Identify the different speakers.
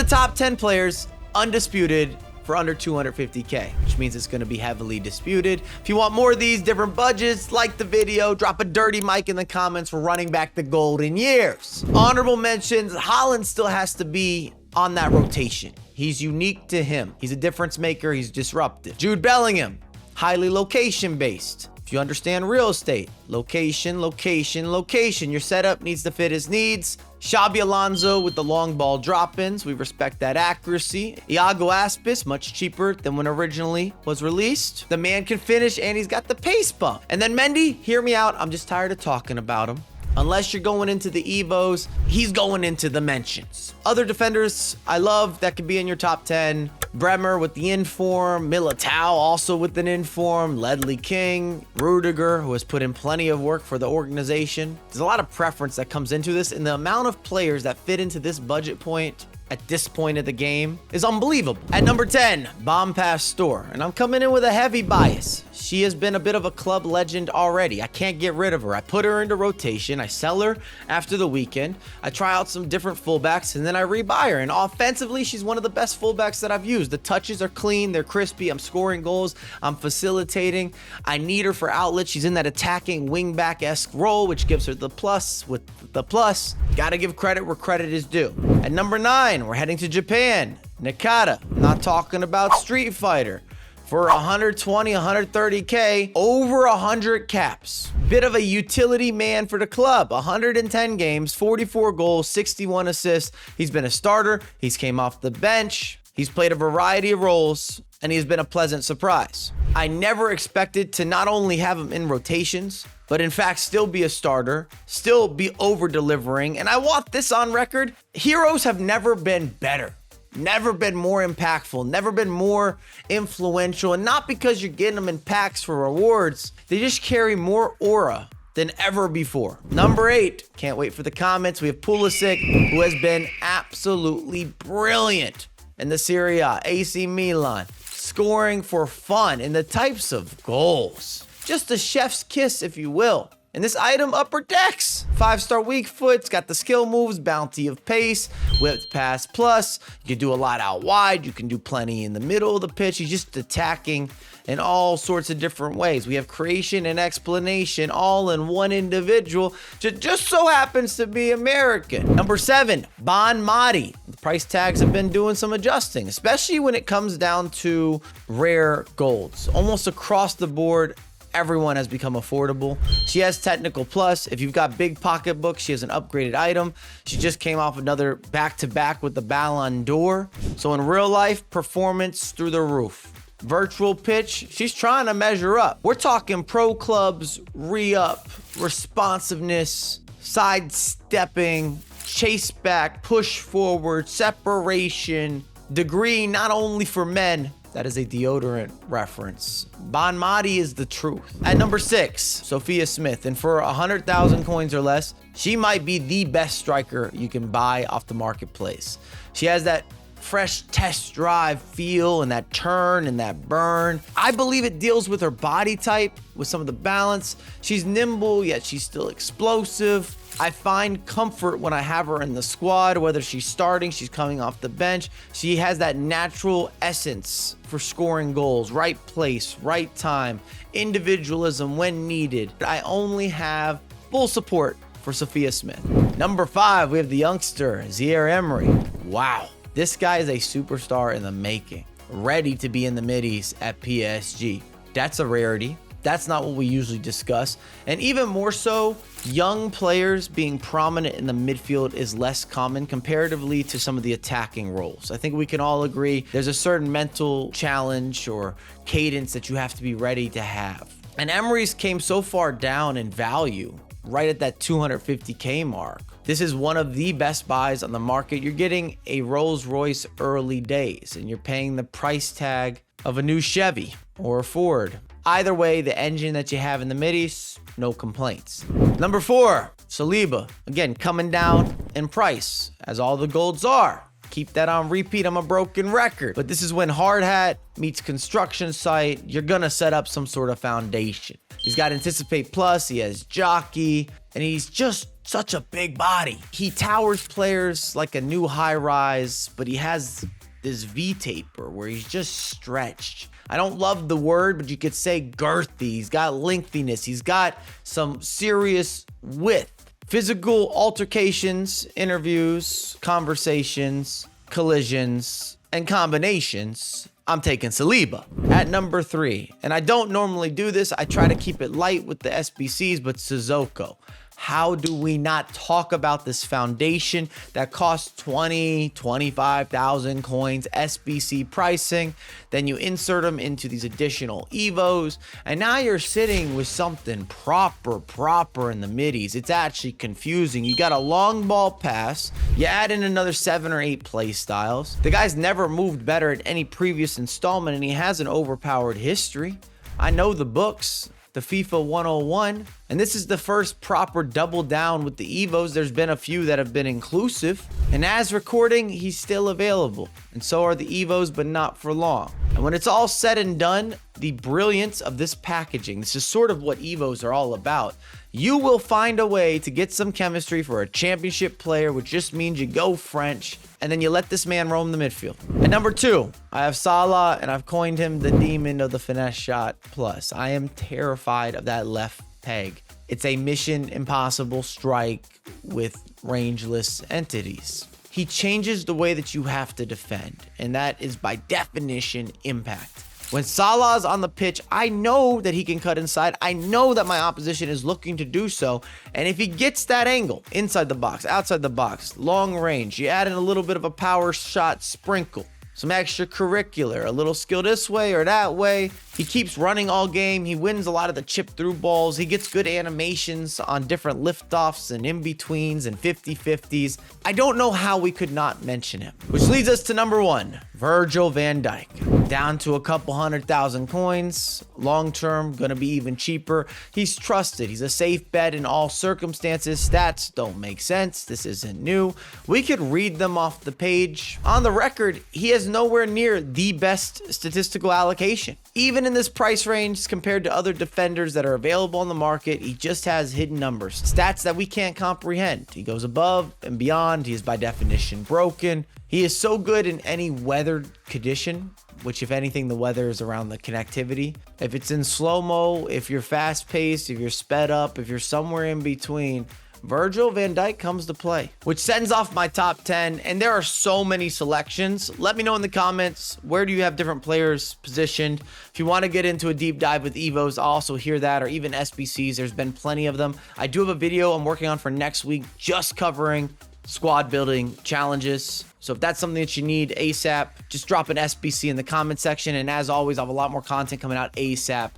Speaker 1: the top 10 players undisputed for under 250K, which means it's going to be heavily disputed. If you want more of these different budgets, like the video, drop a dirty mic in the comments for running back the golden years. Honorable mentions, Haaland still has to be on that rotation. He's unique to him. He's a difference maker. He's disruptive. Jude Bellingham, highly location based. If you understand real estate, location, location, location, your setup needs to fit his needs. Xabi Alonso with the long ball drop-ins. We respect that accuracy. Iago Aspas, much cheaper than when originally was released. The man can finish and he's got the pace bump. And then Mendy, hear me out. I'm just tired of talking about him. Unless you're going into the Evos, he's going into the mentions. Other defenders I love that could be in your top 10. Bremer with the inform, Militao also with an inform, Ledley King, Rudiger, who has put in plenty of work for the organization. There's a lot of preference that comes into this, and the amount of players that fit into this budget point at this point of the game is unbelievable. At number 10, Bomb Pass Store, and I'm coming in with a heavy bias. She has been a bit of a club legend already. I can't get rid of her. I put her into rotation. I sell her after the weekend. I try out some different fullbacks, and then I rebuy her. And offensively, she's one of the best fullbacks that I've used. The touches are clean. They're crispy. I'm scoring goals. I'm facilitating. I need her for outlets. She's in that attacking wingback-esque role, which gives her the plus with the plus. Gotta give credit where credit is due. At number 9, we're heading to Japan. Nakata. Not talking about Street Fighter. For 120, 130K, over 100 caps. Bit of a utility man for the club. 110 games, 44 goals, 61 assists. He's been a starter. He's came off the bench. He's played a variety of roles, and he's been a pleasant surprise. I never expected to not only have him in rotations, but in fact still be a starter, still be over-delivering. And I want this on record. Heroes have never been better. Never been more impactful, never been more influential, and not because you're getting them in packs for rewards. They just carry more aura than ever before. Number 8, can't wait for the comments. We have Pulisic, who has been absolutely brilliant in the Serie A, AC Milan, scoring for fun in the types of goals. Just a chef's kiss, if you will. And this item, Upper Decks. 5-star weak foot, it's got the skill moves, bounty of pace, whipped pass plus. You can do a lot out wide. You can do plenty in the middle of the pitch. He's just attacking in all sorts of different ways. We have creation and explanation all in one individual. Just so happens to be American. Number 7, Bon Madi. The price tags have been doing some adjusting, especially when it comes down to rare golds. Almost across the board, everyone has become affordable. She has technical plus. If you've got big pocketbooks, she has an upgraded item. She just came off another back-to-back with the Ballon d'Or. So in real life, performance through the roof. Virtual pitch, she's trying to measure up. We're talking pro clubs, re-up, responsiveness, sidestepping, chase back, push forward, separation, degree not only for men. That is a deodorant reference. Bon Madi is the truth. At number 6, Sophia Smith. And for 100,000 coins or less, she might be the best striker you can buy off the marketplace. She has that fresh test drive feel and that turn and that burn. I believe it deals with her body type, with some of the balance. She's nimble, yet she's still explosive. I find comfort when I have her in the squad, whether she's starting, she's coming off the bench. She has that natural essence for scoring goals, right place, right time, individualism when needed. I only have full support for Sophia Smith. Number 5, we have the youngster, Zaire Emery. Wow, this guy is a superstar in the making, ready to be in the middies at PSG. That's a rarity. That's not what we usually discuss. And even more so, young players being prominent in the midfield is less common comparatively to some of the attacking roles. I think we can all agree there's a certain mental challenge or cadence that you have to be ready to have. And Emery's came so far down in value, right at that 250K mark. This is one of the best buys on the market. You're getting a Rolls Royce early days, and you're paying the price tag of a new Chevy or a Ford. Either way, the engine that you have in the middies, no complaints. Number 4, Saliba. Again, coming down in price, as all the golds are. Keep that on repeat, I'm a broken record. But this is when hard hat meets construction site, you're gonna set up some sort of foundation. He's got Anticipate Plus, he has Jockey, and he's just Such a big body. He towers players like a new high rise, but he has this V-taper where he's just stretched. I don't love the word, but you could say girthy. He's got lengthiness. He's got some serious width. Physical altercations, interviews, conversations, collisions, and combinations. I'm taking Saliba at number 3. And I don't normally do this. I try to keep it light with the SBCs, but Sissoko. How do we not talk about this foundation that costs 20, 25,000 coins, SBC pricing? Then you insert them into these additional Evos, and now you're sitting with something proper in the middies. It's actually confusing. You got a long ball pass, you add in another 7 or 8 play styles. The guy's never moved better at any previous installment, and he has an overpowered history. I know the books. The FIFA 101, and this is the first proper double down with the Evos. There's been a few that have been inclusive, and as recording, he's still available, and so are the Evos, but not for long. And when it's all said and done, the brilliance of this packaging, this is sort of what Evos are all about. You will find a way to get some chemistry for a championship player, which just means you go French, and then you let this man roam the midfield. At number 2, I have Salah, and I've coined him the demon of the finesse shot plus. I am terrified of that left peg. It's a mission impossible strike with rangeless entities. He changes the way that you have to defend, and that is by definition impact. When Salah's on the pitch, I know that he can cut inside. I know that my opposition is looking to do so. And if he gets that angle, inside the box, outside the box, long range, you add in a little bit of a power shot sprinkle, some extracurricular, a little skill this way or that way. He keeps running all game. He wins a lot of the chip through balls. He gets good animations on different liftoffs and in-betweens and 50-50s. I don't know how we could not mention him. Which leads us to number 1, Virgil van Dijk. Down to a couple 100,000 coins. Long-term, gonna be even cheaper. He's trusted. He's a safe bet in all circumstances. Stats don't make sense. This isn't new. We could read them off the page. On the record, he has nowhere near the best statistical allocation. Even in this price range, compared to other defenders that are available on the market, he just has hidden numbers, stats that we can't comprehend. He goes above and beyond. He is by definition broken. He is so good in any weathered condition, which if anything, the weather is around the connectivity. If it's in slow-mo, if you're fast-paced, if you're sped up, if you're somewhere in between, Virgil van Dijk comes to play, which sends off my top 10. And there are so many selections. Let me know in the comments, where do you have different players positioned? If you want to get into a deep dive with Evos, I'll also hear that, or even SBCs. There's been plenty of them. I do have a video I'm working on for next week, just covering squad building challenges. So if that's something that you need ASAP, just drop an SBC in the comment section. And as always, I have a lot more content coming out ASAP.